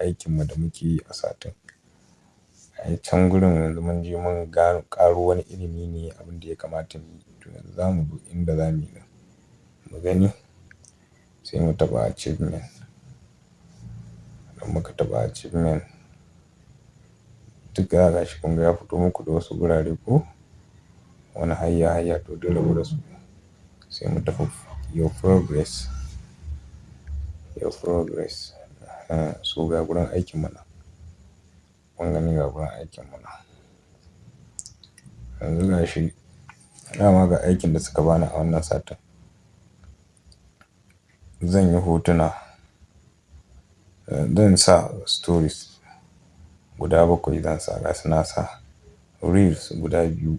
aikinmu da muke yi a satin. A can gurin yanzu mun je mun ƙaro wani ilimi ne abin da ya kamata mu yi. To yanzu za mu zo inda za mu yi mu gani sai mu taɓa achievement. Idan muka taɓa achievement duka ga shi kun ga ya fito muku da wasu gurare ko wani hayya to dole mu da su sai mu tafi your progress. So ga gurin aikin mu nan. Kun gani ga gurin aikin mu nan. Yanzu ga shi dama ga aikin da suka bani a wannan satin. Zan yi hotuna, zan sa stories guda 7 zan sa gasu na sa. Reels guda 2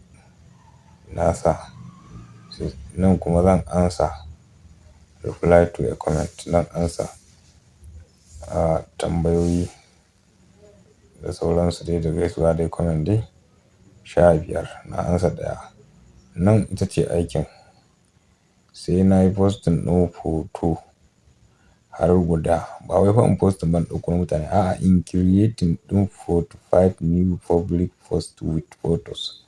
na sa. Nan kuma zan ansa reply to a comment. Zan ansa tambayoyi da sauransu dai da gaisuwa dai comment dai 15 na ansa ɗaya. Nan ita ce aikin. Sai na yi posting ɗin hoto har guda. Ba wai fa in posting ban ɗauko mutane. A'a in creating ɗin 45 new public posts with photos.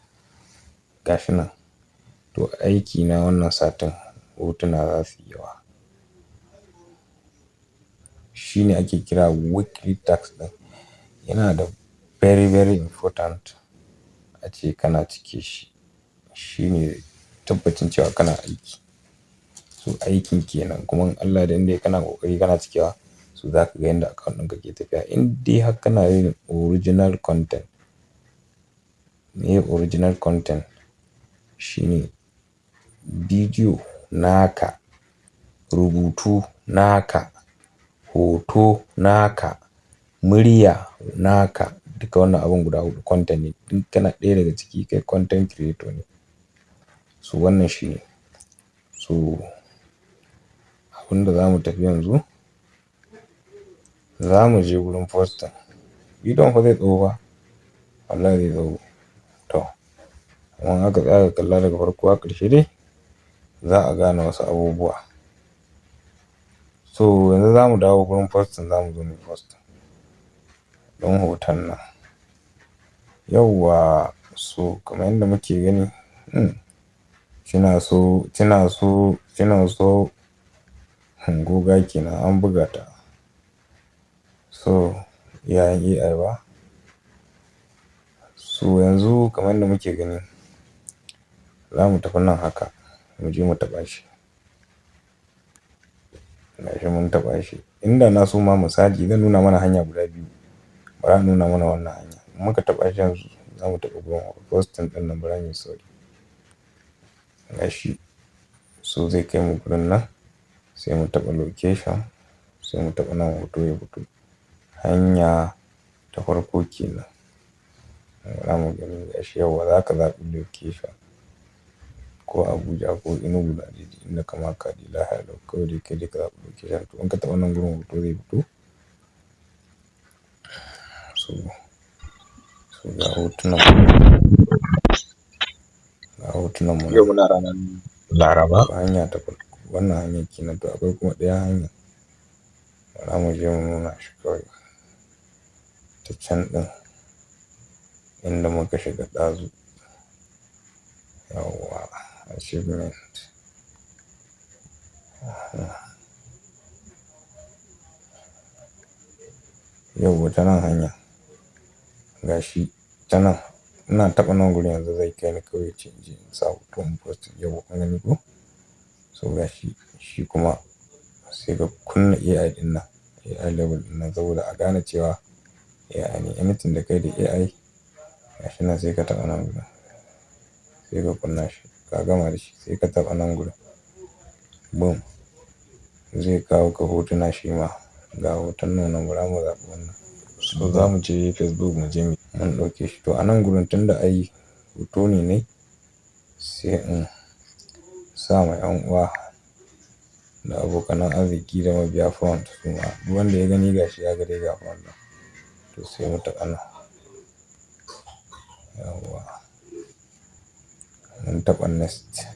Ga shi nan. To aiki na wannan satin hotuna za su yi yawa. Shi ne ake kira weekly task ɗin. Yana da very important ace kana cike shi. Shi ne tabbacin cewa kana aiki. So aikin kenan kuma in Allah da indai kana ƙoƙari kana cikewa so za ka ga yanda account ɗinka ke tafiya. Indai har kana yin original content. Me original content? Shi ne bidiyo naka, rubutu naka, hoto naka, murya naka. Duka wannan abun guda 4 content ne. In kana ɗaya daga ciki kai content creator ne. So wannan shi ne. So abin da za mu tafi yanzu za mu je gurin posting. Bidiyon fa zai tsawo fa. Wallahi zai tsawo. To amma aka tsaya aka kalla daga farko har ƙarshe dai za a gane wasu abubuwa. So yanzu za mu dawo gurin posting za mu zo muyi posting ɗin hoton nan. Yauwa so kamar yadda muke gani. Kina so goga kenan an buga ta. So yayin AI ba. So yanzu kamar yadda muke gani za mu tafi nan haka mu je mu taɓa shi. Ga shi mun taɓa shi. Inda na so ma misali zan nuna mana hanya guda 2. Bara in nuna mana wannan hanya. In muka taɓa shi yanzu za mu tafi gurin posting ɗin nan bara muyi sauri. Ga shi. So zai kai mu gurin nan sai mu taɓa location sai mu taɓa nan hoto ya fito. Hanya ta farko kenan. Bara mu gani ga shi yauwa za ka zaɓi location ko Abuja ko Enugu da dai inda ka maka dai lahiya lau kawai dai kai dai ka zaɓi location. To in ka taɓa nan gurin hoto zai fito. So ga hotunan mu. Yau muna ranar Laraba. Hanya ta farko. Wannan hanyar kenan to akwai kuma ɗaya hanya. Bara mu je mu nuna shi kawai. Ta can ɗin inda muka shiga ɗazu. Yauwa achievement. Yauwa ta nan hanya. Ga shi ta nan. Ina taɓa nan gurin yanzu zai kai ni kawai ce in je in sa hoto in posting. Yauwa kun gani ko? So ga shi. Shi kuma sai ka kunna AI ɗin nan. AI level ɗin nan saboda a gane cewa AI ne. Anything da kai da AI. Ga shi nan sai ka taɓa nan gurin. Sai ka kunna shi. Ka gama da shi sai ka taɓa nan gurin. Boom. Zai kawo ka hotuna shi ma. Ga hoton nan bara mu zaɓi wannan. So za mu je Facebook mu je mun ɗauke shi. To a nan gurin tunda ai hoto ne sai in sa ma 'yan uwa da abokanan arziki da mabiya front su ma. Duk wanda ya gani ga shi ya ga dai ga front nan. To sai mu taɓa nan. Yauwa. Mun taɓa next.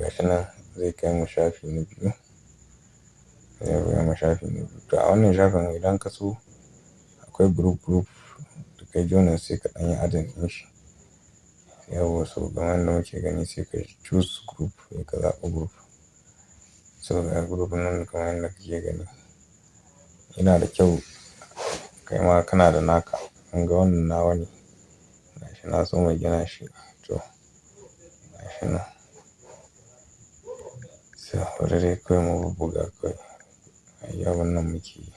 Ga shi nan zai kai mu shafi na 2. ya zama shafi na biyu. To a wannan shafin idan ka so akwai group da kai joinin sai ka ɗan yi adin ɗin shi. Yawwa so kamar yadda muke gani sai ka choose group sai ka zaɓa group. So ga group nan kamar yadda kake gani. Yana da kyau kai ma kana da naka. Kun ga wannan nawa ne. Gashi na so mai gina shi. To gashi nan. So bari dai kawai mu bubbuga kawai. Ai abun nan muke yi.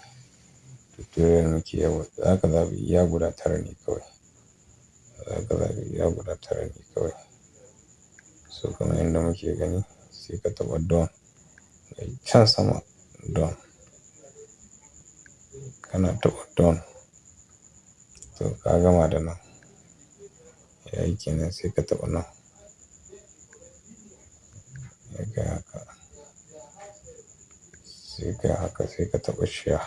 Tutorial muke yawwa. Za ka zaɓi iya guda tara ne kawai. Za ka zaɓi iya guda tara ne kawai. So kamar yadda muke gani sai ka taɓa done. Kai can sama done. Kana taɓa done. To ka gama da nan. Yayi kenan sai ka taɓa nan. Sai kai haka. Sai kai haka sai ka taɓa share.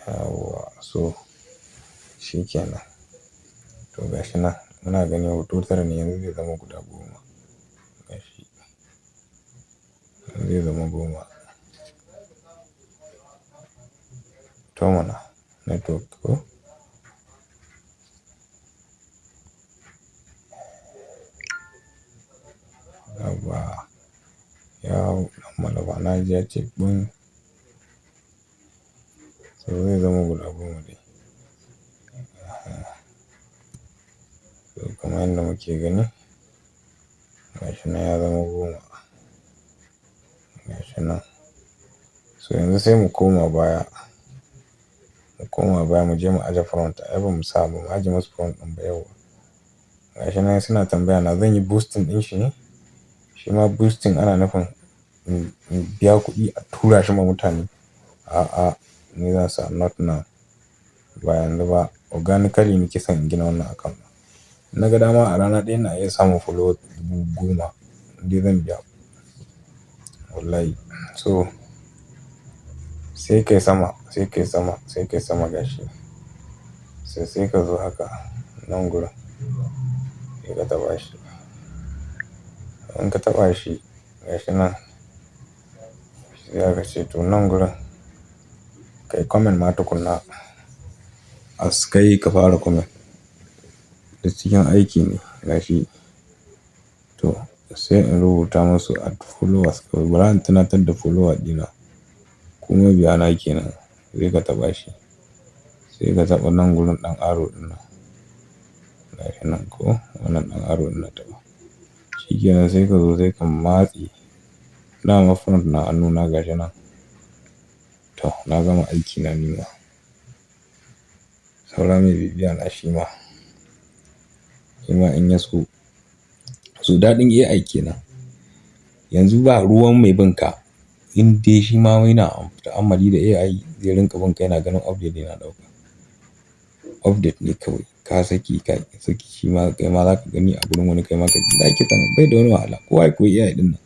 Yawwa so shi kenan. To gashi nan muna gani hoto tara ne yanzu zai zama guda 10. Gashi. Zai zama 10. To mana network ko. Yawwa. Yawwa amma ba na ji ya ce ɓin. So zai zama guda 10 dai. So kamar yadda muke gani. Gashi nan ya zama 10. Gashi nan. So yanzu sai mu koma baya. Mu koma baya mu je mu aje front. Ai ba mu sa ba mu aje musu front ɗin ba yauwa. Gashi nan suna tambaya na zan yi boosting ɗin shi ne? Shi ma boosting ana nufin in biya kuɗi a tura shi ma mutane. A'a ni zan sa not now. Ba yanzu ba. Organically nake son in gina wannan account. Na ga dama a rana ɗaya ina iya samun followers 10,000 indai zan biya. Wallahi. So sai kai sama, sai kai sama, sai kai sama gashi. Sai ka zo haka nan gurin. Sai ka taɓa shi. In ka taɓa shi gashi nan. Sai aka ce to nan gurin. Kai comment ma tukunna. As kai ka fara comment. Da cikin aiki ne gashi. To sai in rubuta musu add followers. Bari in tunatar da follower ɗina. Kuma biya na kenan. Sai ka taɓa shi. Sai ka taɓa nan gurin ɗan arrow ɗin nan. Gashi nan ko wannan ɗan arrow ɗin na taɓa. Shi kenan sai ka zo sai ka matse. Dama front na hannuna gashi nan. To na gama aiki na nima. Saura mai bibiya na shi ma. Shi ma in ya so. So daɗin AI kenan. Yanzu ba ruwan mai bin ka. In dai shi ma yana ta'ammali da AI zai rinƙa bin ka yana ganin update yana ɗauka. Update ne kawai. Ka saki ka saki shi ma kai ma za ka gani a gurin wani kai ma ka ji. Zaki san bai da wani wahala. Kowa ya koyi AI ɗin nan.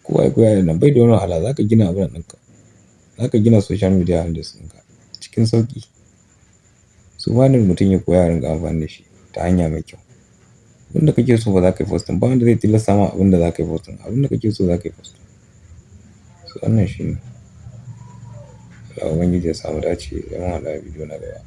Kowa ya koyi AI ɗin nan bai da wani wahala. Za ka gina abun ɗinka. Za ka gina social media handles ɗinka cikin sauƙi. So bani mutum ya koya rinƙa amfani da shi ta hanya mai kyau. Abin da kake so ba za ka yi posting ba wanda zai tilasta ma abin da za ka yi posting. Abin da kake so za ka yi posting. So wannan shi ne. Allah ubangiji ya samu dace. Sai mun haɗu a bidiyo na gaba.